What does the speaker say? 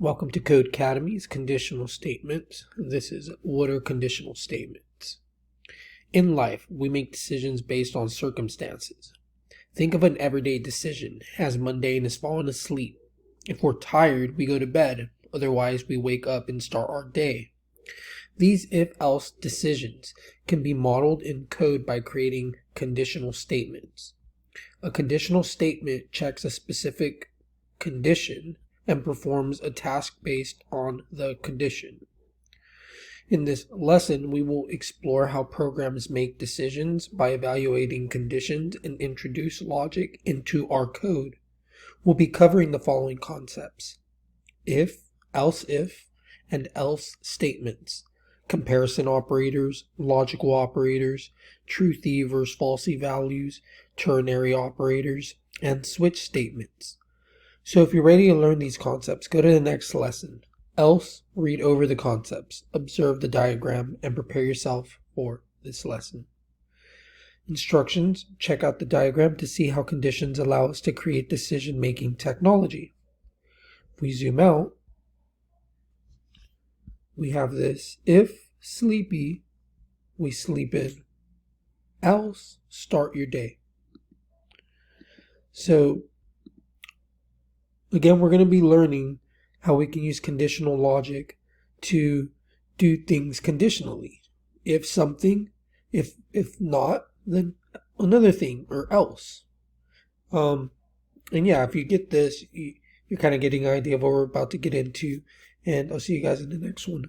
Welcome to Codecademy's conditional statements. This is what are conditional statements. In life, we make decisions based on circumstances. Think of an everyday decision as mundane as falling asleep. If we're tired, we go to bed. Otherwise, we wake up and start our day. These if-else decisions can be modeled in code by creating conditional statements. A conditional statement checks a specific condition and performs a task based on the condition. In this lesson, we will explore how programs make decisions by evaluating conditions and introduce logic into our code. We'll be covering the following concepts: if, and else statements, comparison operators, logical operators, truthy versus falsy values, ternary operators, and switch statements. So if you're ready to learn these concepts, go to the next lesson. Else, read over the concepts, observe the diagram, and prepare yourself for this lesson. Instructions: check out the diagram to see how conditions allow us to create decision-making technology. If we zoom out, we have this: if sleepy, we sleep in. Else, start your day. So again, we're going to be learning how we can use conditional logic to do things conditionally. If something, if not, then another thing, or else. And yeah, if you get this, you're kind of getting an idea of what we're about to get into, and I'll see you guys in the next one.